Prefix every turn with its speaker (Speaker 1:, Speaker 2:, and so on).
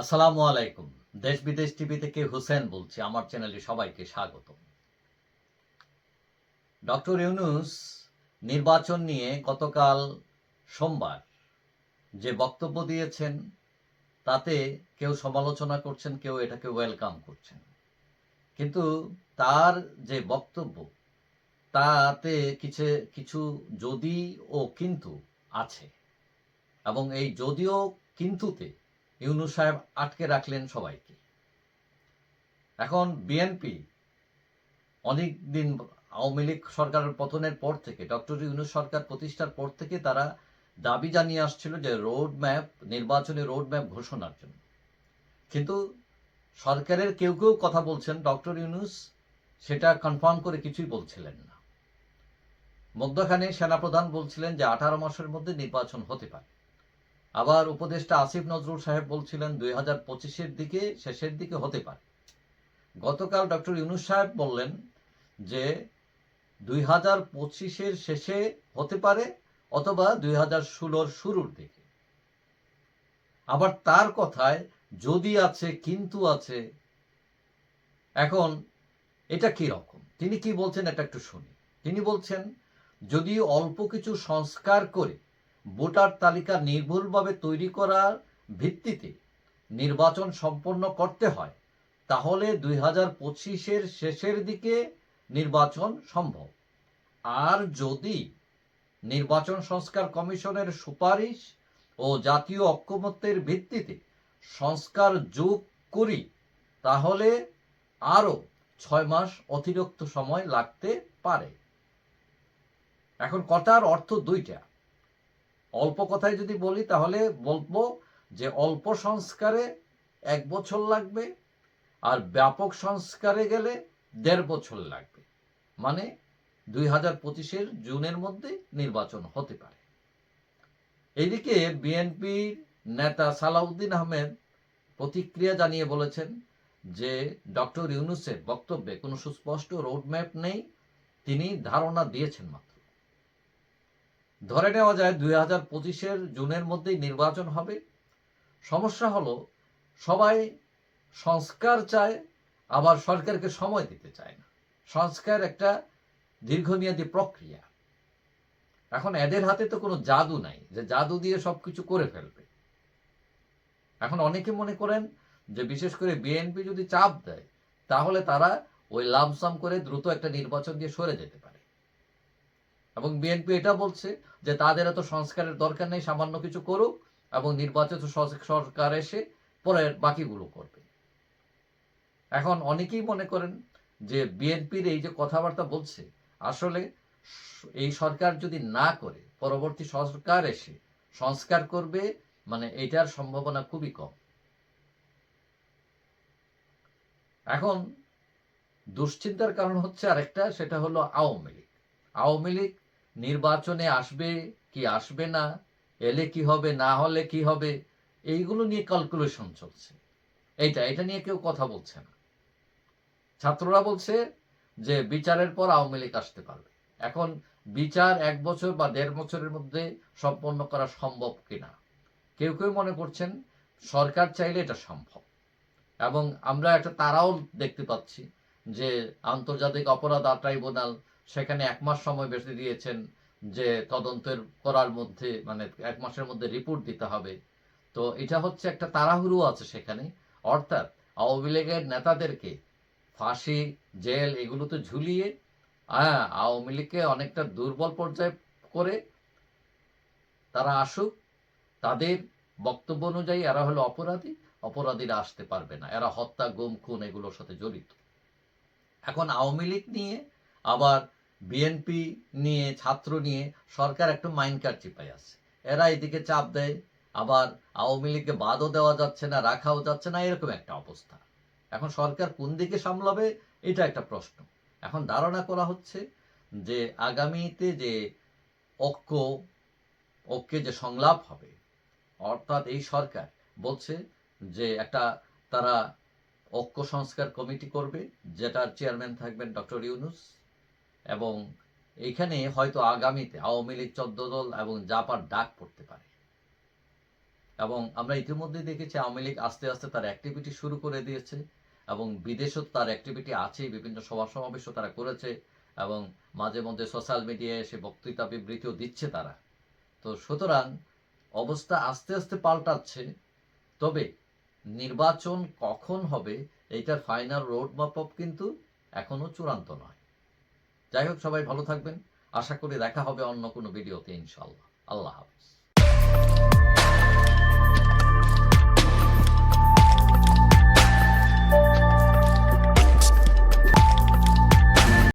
Speaker 1: আসসালামু আলাইকুম। দেশ বিদেশ টিভি থেকে হুসেন বলছি। আমার চ্যানেলে সবাইকে স্বাগত। ডক্টর ইউনূস নির্বাচন নিয়ে গতকাল সোমবার যে বক্তব্য দিয়েছেন তাতে কেউ সমালোচনা করছেন, কেউ এটাকে ওয়েলকাম করছেন। কিন্তু তার যে বক্তব্য তাতে কিছু যদি ও কিন্তু আছে, এবং এই যদিও কিন্তুতে ইউনূস সাহেব আটকে রাখলেন সবাইকে। এখন বিএনপি অনেক দিন, আওয়ামী লীগ সরকারের পতনের পর থেকে, ডক্টর ইউনূস সরকার প্রতিষ্ঠার পর থেকে তারা দাবি জানিয়ে আসছিল যে নির্বাচনী রোড ম্যাপ ঘোষণার জন্য। কিন্তু সরকারের কেউ কেউ কথা বলছেন, ডক্টর ইউনূস সেটা কনফার্ম করে কিছুই বলছিলেন না। মধ্যখানে সেনাপ্রধান বলছিলেন যে 18 মাসের মধ্যে নির্বাচন হতে পারে। আবার উপদেষ্টা আসিফ নজরুল সাহেব বলছিলেন 2025-এর দিকে, শেষের দিকে হতে পারে। গতকাল ডক্টর ইউনূস সাহেব বললেন যে 2025-এর শেষে হতে পারে, অথবা 2016-র শুরুর দিকে। আবার তার কথায় যদি আছে, কিন্তু আছে। এখন এটা কি রকম? তিনি কি বলছেন এটা একটু শুনি। তিনি বলছেন, যদি অল্প কিছু সংস্কার করে ভোটার তালিকা নির্ভুলভাবে তৈরি করার ভিত্তিতে নির্বাচন সম্পন্ন করতে হয়, তাহলে 2025-এর শেষের দিকে নির্বাচন সম্ভব। আর যদি নির্বাচন সংস্কার কমিশনের সুপারিশ ও জাতীয় ঐকমত্যের ভিত্তিতে সংস্কার যোগ করি, তাহলে আরও 6 মাস অতিরিক্ত সময় লাগতে পারে। এখন কথার অর্থ দুইটা। অল্প কথায় যদি বলি তাহলে বলবো যে অল্প সংস্কারে 1 বছর লাগবে, আর ব্যাপক সংস্কারে গেলে 1.5 বছর লাগবে। মানে 2025-এর জুনের মধ্যে নির্বাচন হতে পারে। এদিকে বিএনপির নেতা সালাউদ্দিন আহমেদ প্রতিক্রিয়া জানিয়ে বলেছেন যে ডক্টর ইউনূসের বক্তব্যে কোনো সুস্পষ্ট রোডম্যাপ নেই, তিনি ধারণা দিয়েছেন মাত্র। ধরে নেওয়া যায় 2025-এর জুনের মধ্যেই নির্বাচন হবে। সমস্যা হলো, সবাই সংস্কার চায়, আবার সরকারকে সময় দিতে চায় না। সংস্কার একটা দীর্ঘমেয়াদী প্রক্রিয়া। এখন এদের হাতে তো কোনো জাদু নাই যে জাদু দিয়ে সবকিছু করে ফেলবে। এখন অনেকে মনে করেন যে বিশেষ করে বিএনপি যদি চাপ দেয়, তাহলে তারা ওই লামসাম করে দ্রুত একটা নির্বাচন দিয়ে সরে যেতে পারে। এবং বিএনপি এটা বলছে যে তাদের এত সংস্কারের দরকার নেই, সামান্য কিছু করুক এবং নির্বাচিত সরকার এসে পরে বাকিগুলো করবে। এখন অনেকেই মনে করেন যে বিএনপির এই যে কথাবার্তা বলছে, আসলে এই সরকার যদি না করে পরবর্তী সরকার এসে সংস্কার করবে, মানে এটার সম্ভাবনা খুবই কম। এখন দুশ্চিন্তার কারণ হচ্ছে আরেকটা, সেটা হলো আওয়ামী লীগ। আওয়ামী লীগ নির্বাচনে আসবে কি আসবে না, এলে কি হবে, না হলে কি হবে, এইগুলো নিয়ে ক্যালকুলেশন চলছে। এটা নিয়ে কেউ কথা বলছে না। ছাত্ররা বলছে যে বিচারের পর আওয়ামী লীগ আসতে পারবে। এখন বিচার 1 বছর বা 1.5 বছরের মধ্যে সম্পন্ন করা সম্ভব কিনা। কেউ কেউ মনে করছেন সরকার চাইলে এটা সম্ভব। এবং আমরা একটা তারাও দেখতে পাচ্ছি যে আন্তর্জাতিক অপরাধ ট্রাইব্যুনাল সেখানে 1 মাস সময় বেঁধে দিয়েছেন, যে তদন্তের করার মধ্যে, মানে 1 মাসের মধ্যে রিপোর্ট দিতে হবে। তো এটা হচ্ছে একটা তাড়াহুড়ো আছে সেখানে। অর্থাৎ আওয়ামী লীগের নেতাদেরকে ফাঁসি, জেল এগুলোতে ঝুলিয়ে আওয়ামী লীগকে অনেকটা দুর্বল পর্যায়ে করে তারা আসুক, তাদের বক্তব্য অনুযায়ী এরা হলো অপরাধী, অপরাধীরা আসতে পারবে না, এরা হত্যা, গুম, খুন এগুলোর সাথে জড়িত। এখন আওয়ামী লীগ নিয়ে, আবার বিএনপি নিয়ে, ছাত্র নিয়ে সরকার একটু মাইন্ডকার চিপায় আছে। এরা এদিকে চাপ দেয়, আবার আওয়ামী লীগকে বাদও দেওয়া যাচ্ছে না, রাখাও যাচ্ছে না, এরকম একটা অবস্থা। এখন সরকার কোন দিকে সামলাবে, এটা একটা প্রশ্ন। এখন ধারণা করা হচ্ছে যে আগামীতে যে ঐক্যে যে সংলাপ হবে, অর্থাৎ এই সরকার বলছে যে একটা তারা ঐক্য সংস্কার কমিটি করবে, যেটার চেয়ারম্যান থাকবেন ডক্টর ইউনূস। এবং এইখানে হয়তো আগামীতে আওয়ামী লীগ 14 দল এবং জাপার ডাক পড়তে পারে। এবং আমরা ইতিমধ্যে দেখেছি আওয়ামী লীগ আস্তে আস্তে তার অ্যাক্টিভিটি শুরু করে দিয়েছে এবং বিদেশেও তার অ্যাক্টিভিটি আছে, বিভিন্ন সভা সমাবেশও তারা করেছে এবং মাঝে মধ্যে সোশ্যাল মিডিয়ায় এসে বক্তৃতা বিবৃতিও দিচ্ছে তারা। তো সুতরাং অবস্থা আস্তে আস্তে পাল্টাচ্ছে, তবে নির্বাচন কখন হবে এইটার ফাইনাল রোড ম্যাপ কিন্তু এখনো চূড়ান্ত নয়। যাই হোক, সবাই ভালো থাকবেন, আশা করি দেখা হবে অন্য কোনো ভিডিওতে ইনশাআল্লাহ। আল্লাহ হাফেজ।